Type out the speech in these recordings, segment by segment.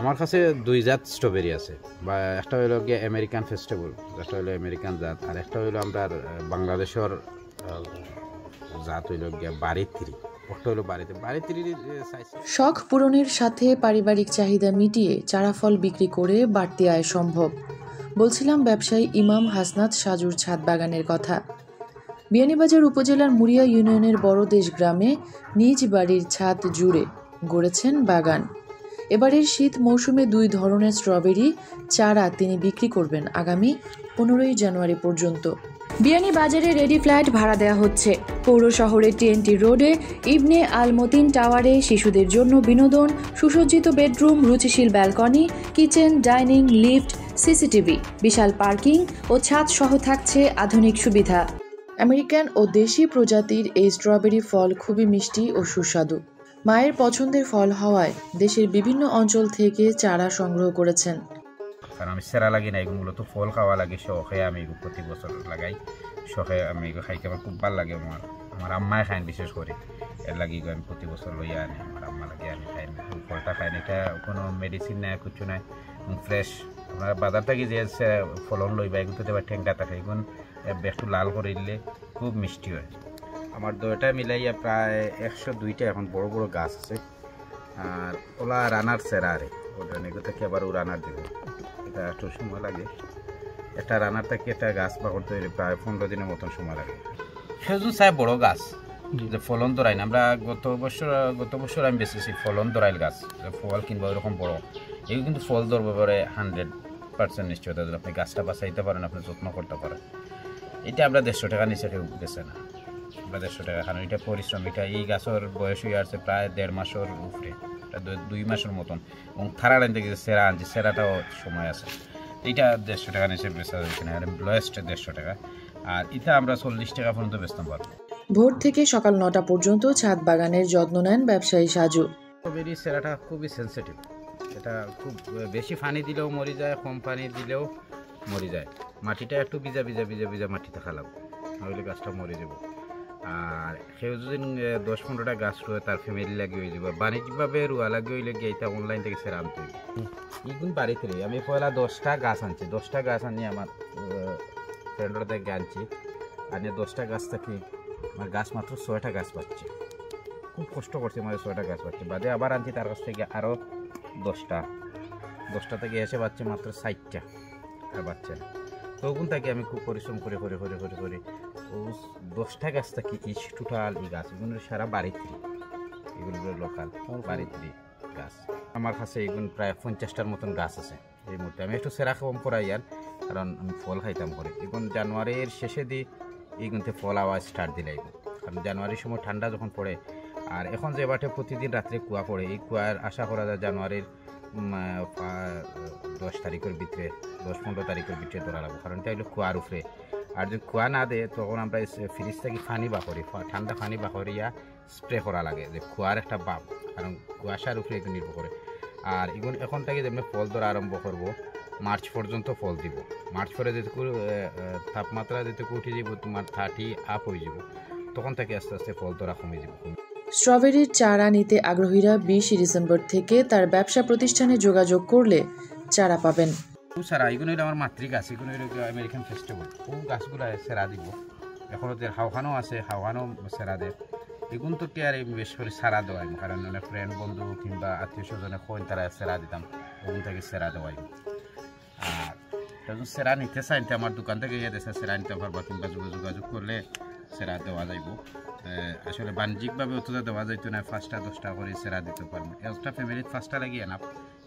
আমার কাছে দুই জাত স্ট্রবেরি আছে, বা একটা হইলো গিয়ে আমেরিকান ফেস্টিভ্যাল, একটা হইলো আমেরিকান জাত, আর একটা হইলো আমরা বাংলাদেশের জাত হইলো গিয়ে বাড়িত্রি। ওটা হইলো বাড়িত্রি চাইছি। শখ পূরণের সাথে পারিবারিক চাহিদা মিটিয়ে চারা ফল বিক্রি করে বাড়তি আয় সম্ভব, বলছিলাম ব্যবসায়ী ইমাম হাসনাত সাজুর ছাদ বাগানের কথা। বিয়ানীবাজার উপজেলার মুড়িয়া ইউনিয়নের বড়দেশ গ্রামে নিজ বাড়ির ছাদ জুড়ে গড়েছেন বাগান। এবারের শীত মৌসুমে 2 ধরনের স্ট্রবেরি চারা তিনি বিক্রি করবেন আগামী 15ই জানুয়ারি পর্যন্ত। বিয়ানীবাজারে রেডি ফ্ল্যাট ভাড়া দেওয়া হচ্ছে। পৌর শহরের TNT রোডে ইবনে আল মতিন টাওয়ারে শিশুদের জন্য বিনোদন, সুসজ্জিত বেডরুম, রুচিশীল balcony, kitchen, dining, lift, CCTV, বিশাল পার্কিং ও ছাদ সহ থাকছে আধুনিক সুবিধা। আমেরিকান ও দেশি প্রজাতির এই স্ট্রবেরি ফল খুবই মিষ্টি ও সুস্বাদু। মায়ের পছন্দের ফল হওয়ায় দেশের বিভিন্ন অঞ্চল থেকে চারা সংগ্রহ করেছেন। কারণ আমি সেরা লাগি না, এগুলো মূলত ফল খাওয়া লাগে শখে, আমি প্রতি বছর লাগাই শখে। আমি খাইতে আমার খুব ভালো লাগে। আমার আম্মায় খাইন বিশেষ করে, এর লাগি আমি প্রতি বছর লইয়া আনি। আমার আম্মা লাগে আমি খাই না, ফলটা খাই না। এটা কোনো মেডিসিন নাই, কিছু নাই, ফ্রেশ। আপনার বাজার থেকে যে ফলন লইবা এগুলো তো ঠেঙ্গা থাকে, এগুলো একটু লাল করে দিলে খুব মিষ্টি হয়। আমার দুইটা মিলাইয়া প্রায় 102টা এখন বড় বড় গাছ আছে। আর ওলা রানার সেরা আরে ওটা এগুলো থেকে আবার ও রানার দেবে, এটা একটু সময় লাগে। একটা রানার থেকে একটা গাছ পাকড় তৈরি প্রায় 15 দিনের মতন সময় লাগে। সেজন্য চাই বড় গাছ যে ফলন ধরাই না। আমরা গত বছর আমি বেঁচেছি ফলন ধরাইল গাছ, ফল কিনবা ওইরকম বড়। এগুলো কিন্তু ফল ধরবে পরে 100% নিশ্চয়তা, যদি আপনি গাছটা বাঁচাইতে পারেন, আপনি যত্ন করতে পারেন। এটা আমরা 150 টাকা নিচে কেউ বেছে না, আমরা 150 টাকা। কারণ এটা পরিশ্রম, এটা এই গাছের বয়স হয়ে আসছে প্রায় 1.5 মাসের উপরে, 2 মাসের মতন। এবং থারার আনতে গেছে সেরা আনছে, সেরাটাও সময় আছে। এইটা 150 টাকা নিচে বেচা যাচ্ছে না, লোয়েস্ট 150 টাকা। আর এটা আমরা 40 টাকা পর্যন্ত বেচতে পারবো। ভোর থেকে সকাল 9টা পর্যন্ত ছাদ বাগানের যত্ন নেন ব্যবসায়ী সাজু। স্ট্রবেরি সেরাটা খুবই সেন্সিটিভ, এটা খুব বেশি পানি দিলেও মরে যায়, কম পানি দিলেও মরে যায়। মাটিটা একটু ভিজা ভিজা ভিজা ভিজা মাটি থাকা লাগবে, নইলে গাছটা মরে যাব। আর সেও যদি 10-15টা গাছ রয়ে তার ফ্যামিলি লাগিয়ে হয়ে যাবে। বাণিজ্যিকভাবে রুয়া লাগিয়ে হইলে গিয়ে এটা অনলাইন থেকে সেরা আনতে হবে। এগুলো বাড়িতে আমি পয়লা 10টা গাছ আনছি, 10টা গাছ আনি আমার ফ্রেন্ডরা থেকে আনছি। আনিয়ে 10টা গাছ থেকে আমার গাছ মাত্র 6টা গাছ পাচ্ছে। খুব কষ্ট করছে, মানে 6টা গাছ পাচ্ছে। বাদে আবার আনছি তার কাছ থেকে আরও 10টা থেকে এসে পাচ্ছে মাত্র 60টা, আর বাচ্চা না। তখন থেকে আমি খুব পরিশ্রম করে করে করে করে করে ও 10টা গাছ থেকে টোটাল এই গাছ এগুলো সারা বাড়িতে, এগুলো লোকাল বাড়িতে গাছ। আমার কাছে এগুলো প্রায় 50টার মতন গাছ আছে এই মুহূর্তে। আমি একটু সেরা কম করাই, আর কারণ আমি ফল খাইতাম করে। এখন জানুয়ারির শেষে দিয়ে এইগুলোতে ফল আওয়াজ স্টার্ট দিলাই, কারণ জানুয়ারির সময় ঠান্ডা যখন পড়ে। আর এখন যে বাটে প্রতিদিন রাত্রে কুয়া পড়ে, এই কুয়ার আশা করা যায় জানুয়ারির 10 তারিখের ভিতরে, 10-15 তারিখের ভিতরে ধরা লাগবে, কারণ এটা হলো কুয়ার উপরে। আর যদি কুয়া না দেয় তখন আমরা ফ্রিজ থেকে পানি বাকরি, ঠান্ডা পানি বাকরিয়া স্প্রে করা লাগে, যে কুয়ার একটা বাপ, কারণ কুয়াশার উপরে এগুলো নির্ভর করে। আর এগুলো এখন থেকে যেমনি ফল ধরা আরম্ভ করব, মার্চ পর্যন্ত ফল দিব। মার্চ পরে যেটুকু তাপমাত্রা যেটুকু উঠে যাব তোমার 30 আপ হয়ে যাব, তখন থেকে আস্তে আস্তে ফল ধরা কমে যাব। স্ট্রবেরির চারা নিতে আগ্রহীরা 20 ডিসেম্বর থেকে তার ব্যবসা প্রতিষ্ঠানে যোগাযোগ করলে চারা পাবেন। সারা এগুলো হইলো আমার মাতৃ গাছ, এগুলো হইলো আমেরিকান ফেস্টিভ্যাল। খুব গাছগুলো সেরা দিব। এখন ওদের হাওয়ানো আছে, হাওয়ানো সেরা দেয়। এগুলো তো কি আর বেশ করে সারা দেওয়াই, কারণ অনেক ফ্রেন্ড বন্ধু কিংবা আত্মীয় স্বজনে কোন তারা সেরা দিতাম, ওগুলো থেকে সেরা দেওয়াই। আর যখন সেরা নিতে চাইতে আমার দোকান থেকে গিয়ে দেশে সেরা নিতে পারবা, কিংবা যোগাযোগ করলে সেরা দেওয়া যাইব। আসলে বাণিজ্যিকভাবে অতটা দেওয়া যাইতো না, 5টা 10টা করে সেরা দিতে পারবো। একটা ফ্যামিলির 5টা লাগিয়ে না,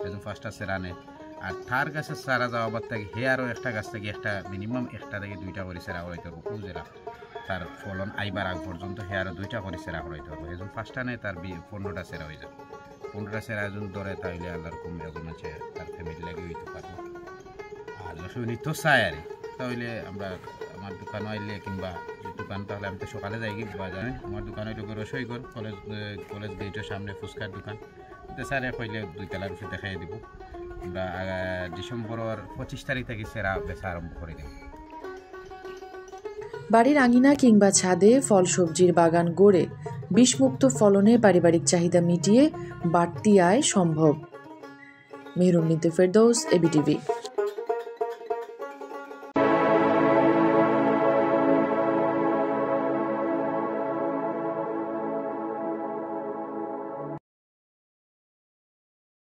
একদম 5টা সেরা নেয়। আর তার গাছে সারা যাওয়ার থেকে হে আরও একটা গাছ থেকে একটা মিনিমাম 1টা থেকে 2টা করে সেরা করাইতে হবে। যেটা তার ফলন আইবার আগ পর্যন্ত হে আরও 2টা করে সেরা করাইতে হবে। এজন 5টা নেয়, তার 15টা সেরা হয়ে যাবে। 15টা সেরা একজন ধরে তাহলে আল্লাহর কম একজন আছে তার ফ্যামিলি লাগিয়ে হইতে পারবো। আর যখন নিত চাই আর তাহলে আমরা আমার দোকান আইলে কিংবা দোকান, তাহলে আমি তো সকালে যাই কি বাজারে। আমার দোকান হইলে রসইগঞ্জ কলেজ গেটের সামনে ফুচকার দোকান। স্যারে কইলে 2 তলার উপরে দেখাই দিব। আমরা ডিসেম্বরের 25 তারিখ থেকে সেরা বেচা আরম্ভ করে দেব। বাড়ির আঙিনা কিংবা ছাদে ফল সবজির বাগান গড়ে বিষমুক্ত ফলনে পারিবারিক চাহিদা মিটিয়ে বাড়তি আয় সম্ভব। মেহরুম নিতে ফেরদৌস, এবিটিভি।